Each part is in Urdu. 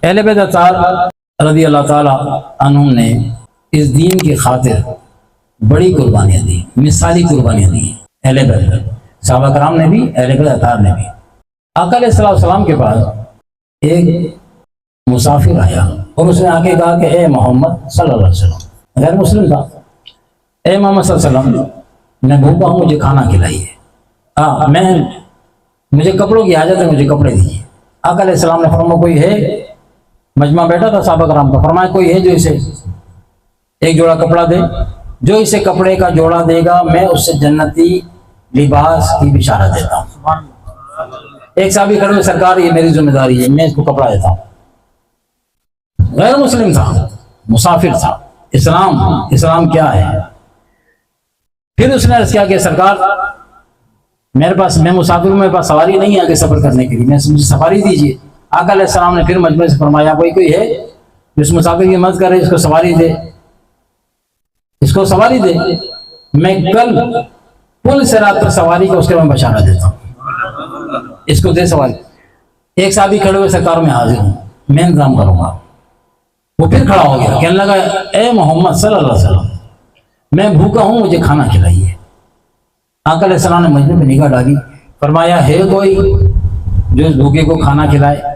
اہل بیت اطہار رضی اللہ تعالی عنہم نے اس دین کی خاطر بڑی قربانیاں دی، مثالی قربانیاں دی اہل بیت، صحابہ کرام نے بھی، اہل بیت اطہار نے بھی۔ آقا علیہ السلام کے پاس ایک مسافر آیا اور اس نے آ کے کہا کہ اے محمد صلی اللہ علیہ وسلم، غیر مسلم تھا، اے محمد صلی اللہ علیہ وسلم میں بھوکا ہوں، مجھے کھانا کھلائیے، مجھے کپڑوں کی حاجت ہے، مجھے کپڑے دیجیے۔ آقا علیہ السلام نے فرمایا کوئی ہے، مجمع بیٹھا تھا صحابہ کرام کا، فرمایا کوئی ہے جو اسے ایک جوڑا کپڑا دے، جو اسے کپڑے کا جوڑا دے گا میں اس سے جنتی لباس کی بشارت دیتا ہوں۔ ایک صحابی کھڑے ہوئے، سرکار یہ میری ذمہ داری ہے، میں اس کو کپڑا دیتا ہوں۔ غیر مسلم تھا، مسافر تھا، اسلام کیا ہے؟ پھر اس نے عرض کیا کہ سرکار میرے پاس، میں مسافر ہوں، میرے پاس سواری نہیں ہے آگے سفر کرنے کے لیے، مجھے سواری دیجیے۔ آقا علیہ السلام نے پھر مجمع سے فرمایا کوئی ہے جس مسافر کی مدد کرے، اس کو سواری دے، اس کو سواری دے، میں کل پل سے رات تک سواری کو اس کے میں بشارت دیتا ہوں، اس کو دے سواری۔ ایک صحابی کھڑے ہوئے، سرکار میں حاضر ہوں، میں انتظام کروں گا۔ وہ پھر کھڑا ہو گیا، کہنے لگا اے محمد صلی اللہ علیہ وسلم میں بھوکا ہوں، مجھے کھانا کھلائیے۔ آقا علیہ السلام نے مجمع پہ نگاہ ڈالی، فرمایا ہے کوئی جو اس بھوکے کو کھانا کھلائے؟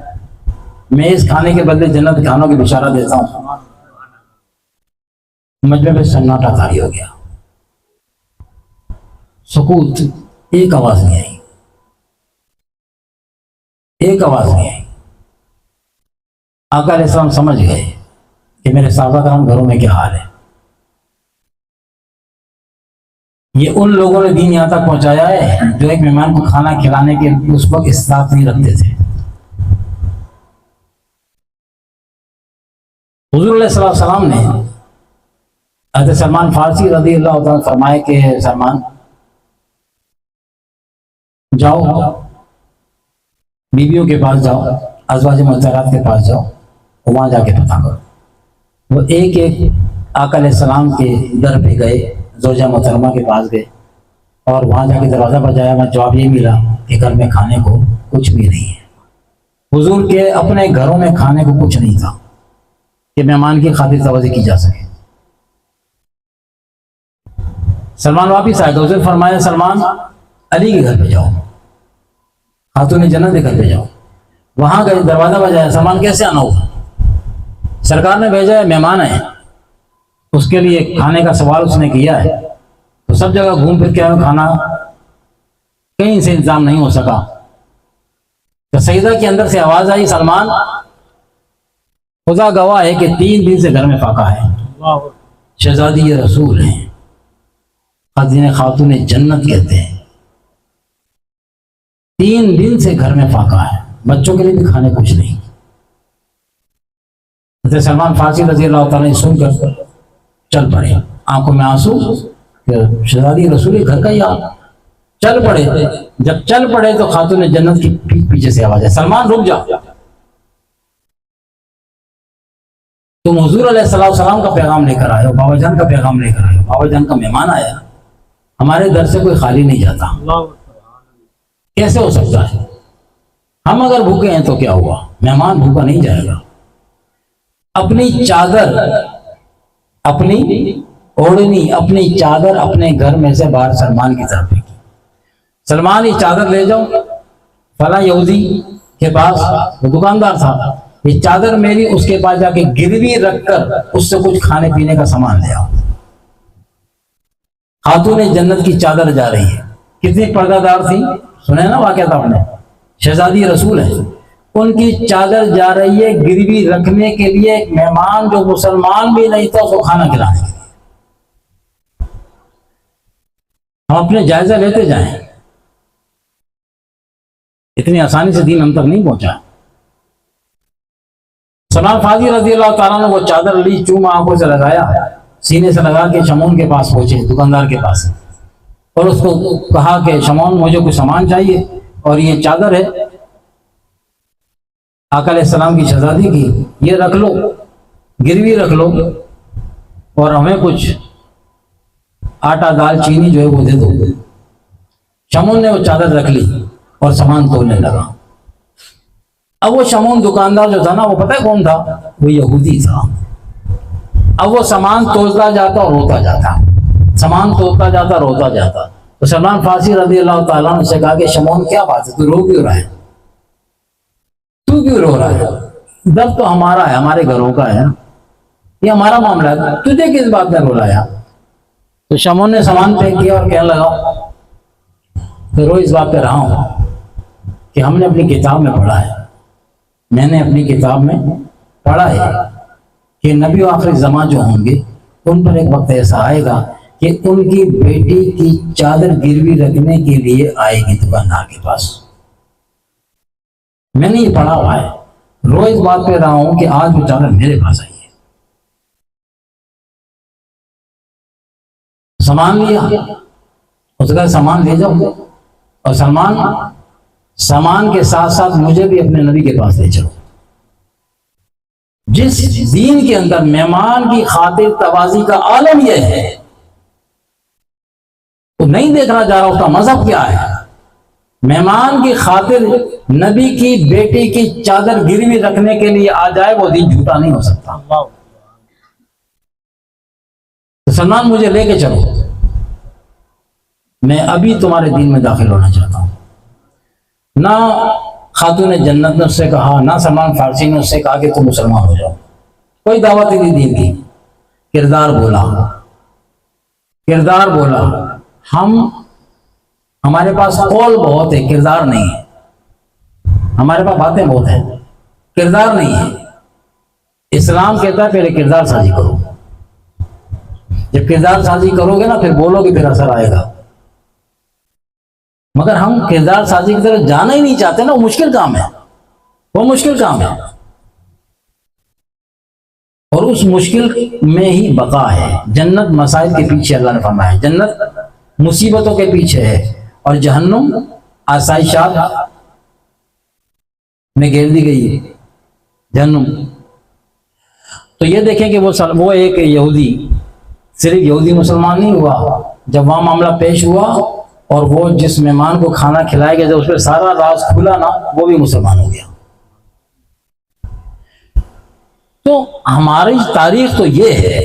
میں اس کھانے کے بدلے جنت کے کھانوں کی بشارت دیتا ہوں۔ مجمع پہ سناٹا طاری ہو گیا، سکوت، ایک آواز نہیں آئی، ایک آواز نہیں آئی۔ آقا علیہ السلام سمجھ گئے کہ میرے صحابہ کرام گھروں میں کیا حال ہے، یہ ان لوگوں نے دین یہاں تک پہنچایا ہے جو ایک مہمان کو کھانا کھلانے کے اس وقت استطاعت نہیں رکھتے تھے۔ حضور علیہ السلام نے حضرت سلمان فارسی رضی اللہ عنہ فرمائے کہ سلمان جاؤ، بیویوں کے پاس جاؤ، ازواج مطہرات کے پاس جاؤ، وہاں جا کے پتہ کرو۔ وہ ایک آقا علیہ السلام کے در پہ گئے، زوجہ محترمہ کے پاس گئے اور وہاں جا کے دروازہ بجایا، وہاں جواب یہ ملا کہ گھر میں کھانے کو کچھ بھی نہیں ہے۔ حضور کے اپنے گھروں میں کھانے کو کچھ نہیں تھا کہ مہمان کی خاطر توجہ کی جا سکے۔ سلمان واپس آئے تو حضور فرمایا سلمان علی کے گھر پہ جاؤ، خاتون جنت کے گھر پہ جاؤ۔ وہاں گئے، دروازہ بجایا، سلمان کیسے آنا ہوگا؟ سرکار نے بھیجا ہے، مہمان ہے، اس کے لیے کھانے کا سوال اس نے کیا ہے، تو سب جگہ گھوم پھر کے کھانا کہیں سے انتظام نہیں ہو سکا۔ تو سیدہ کے اندر سے آواز آئی سلمان خدا گواہ ہے کہ 3 دن سے گھر میں فاقہ ہے، شہزادی رسول ہیں، خاتون جنت کہتے ہیں، 3 دن سے گھر میں فاقہ ہے، بچوں کے لیے بھی کھانے کچھ نہیں۔ حضرت سلمان فارسی رضی اللہ تعالیٰ نے سن کر چل پڑے، آنکھوں میں آنسو کہ شہزادی رسول گھر کا ہی حال۔ چل پڑے، جب چل پڑے تو خاتون جنت کی پیچھے سے آواز ہے سلمان رک جا، تم حضور علیہ السلام کا پیغام لے کر آئے ہو، بابا جان کا پیغام لے کر آئے ہو، بابا جان کا مہمان آیا، ہمارے در سے کوئی خالی نہیں جاتا، کیسے ہو سکتا ہے؟ ہم اگر بھوکے ہیں تو کیا ہوا، مہمان بھوکا نہیں جائے گا۔ اپنی چادر، اپنی اوڑھنی، اپنی چادر اپنے گھر میں سے باہر سلمان کی طرف پھینکی، سلمان یہ چادر لے جاؤ فلاں یہودی کے پاس، وہ دکاندار تھا، یہ چادر میری اس کے پاس جا کے گروی رکھ کر اس سے کچھ کھانے پینے کا سامان لے آؤ۔ خاتون جنت کی چادر جا رہی ہے، کتنی پردہ دار تھی، سنے نا واقعہ تھا آپ نے، شہزادی رسول ہے، ان کی چادر جا رہی ہے گروی رکھنے کے لیے ایک مہمان جو مسلمان بھی نہیں تھا اس کو کھانا کھلانے کے لیے۔ ہم اپنے جائزہ لیتے جائیں، اتنی آسانی سے دین ہم تک نہیں پہنچا۔ سلمان فارسی رضی اللہ تعالیٰ نے وہ چادر لی، چوما آنکھوں سے لگایا، سینے سے لگا کے شمعون کے پاس پہنچے، دکاندار کے پاس، اور اس کو کہا کہ شمعون مجھے کچھ سامان چاہیے اور یہ چادر ہے آقا علیہ السلام کی شہزادی کی، یہ رکھ لو، گروی رکھ لو اور ہمیں کچھ آٹا دال چینی جو ہے وہ دے دو۔ شمعون نے وہ چادر رکھ لی اور سامان تولنے لگا۔ اب وہ شمون دکاندار جو تھا نا، وہ پتہ ہے کون تھا؟ وہ یہودی تھا۔ اب وہ سامان تولتا جاتا اور روتا جاتا، سامان تولتا جاتا روتا جاتا۔ تو سلمان فارسی رضی اللہ تعالیٰ عنہ سے کہا کہ شمون کیا بات ہے، تو رو کیوں رہا ہے؟ تو کیوں رو رہا ہے؟ درد تو ہمارا ہے، ہمارے گھروں کا ہے، یہ ہمارا معاملہ ہے، تجھے کس بات میں رلایا؟ تو شمون نے سامان پیک کیا اور کہنے لگا تو رو اس بات پہ رہا ہوں کہ ہم نے اپنی کتاب میں پڑھا ہے، میں نے اپنی کتاب میں پڑھا ہے کہ نبی و آخری زمان جو ہوں گے ان پر ایک وقت ایسا آئے گا کہ ان کی بیٹی کی چادر گروی رکھنے کے لیے آئے گی دکاندار کے پاس۔ میں نے یہ پڑھا ہوا ہے، رو اس بات پہ رہا ہوں کہ آج وہ چادر میرے پاس آئی ہے۔ سامان لیا، اس کا سامان لے جاؤ، اور سامان کے ساتھ ساتھ مجھے بھی اپنے نبی کے پاس لے چلو۔ جس دین کے اندر مہمان کی خاطر توازی کا عالم یہ ہے، وہ نہیں دیکھنا چاہ رہا اس کا مذہب کیا ہے، مہمان کی خاطر نبی کی بیٹی کی چادر گروی رکھنے کے لیے آ جائے، وہ دین جھوٹا نہیں ہو سکتا۔ تو سلمان مجھے لے کے چلو، میں ابھی تمہارے دین میں داخل ہونا چاہتا ہوں۔ نہ خاتون جنت نے اس سے کہا، نہ سلمان فارسی نے اس سے کہا کہ تم مسلمان ہو جاؤ، کوئی دعوت نہیں دین کی۔ کردار بولا، ہمارے پاس قول بہت ہے، کردار نہیں ہے۔ ہمارے پاس باتیں بہت ہیں، کردار نہیں ہے۔ اسلام کہتا ہے پہلے کردار سازی کرو، جب کردار سازی کرو گے نا پھر بولو گے، پھر اثر آئے گا۔ مگر ہم کردار سازی کی طرف جانا ہی نہیں چاہتے نا، وہ مشکل کام ہے، اور اس مشکل میں ہی بقا ہے۔ جنت مسائل کے پیچھے اللہ نے فرمایا ہے، جنت مصیبتوں کے پیچھے ہے، اور جہنم آسائشات میں گھیر دی گئی ہے جہنم۔ تو یہ دیکھیں کہ وہ ایک یہودی، صرف یہودی مسلمان نہیں ہوا، جب وہاں معاملہ پیش ہوا اور وہ جس مہمان کو کھانا کھلایا گیا، جب اس پہ سارا راز کھلا نا، وہ بھی مسلمان ہو گیا۔ تو ہماری تاریخ تو یہ ہے،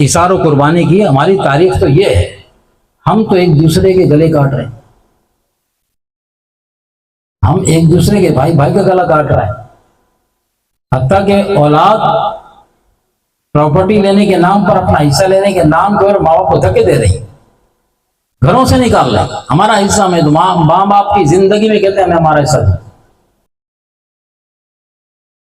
اثار و قربانی کی ہماری تاریخ تو یہ ہے، ہم تو ایک دوسرے کے گلے کاٹ رہے ہیں، ہم ایک دوسرے کے بھائی کا گلا کاٹ رہا ہے، حتیٰ کہ اولاد پراپرٹی لینے کے نام پر، اپنا حصہ لینے کے نام پر ماں باپ کو دھکے دے رہی، گھروں سے نکال رہے، ہمارا حصہ میں، ماں باپ کی زندگی میں کہتے ہیں ہمیں ہمارا حصہ دو۔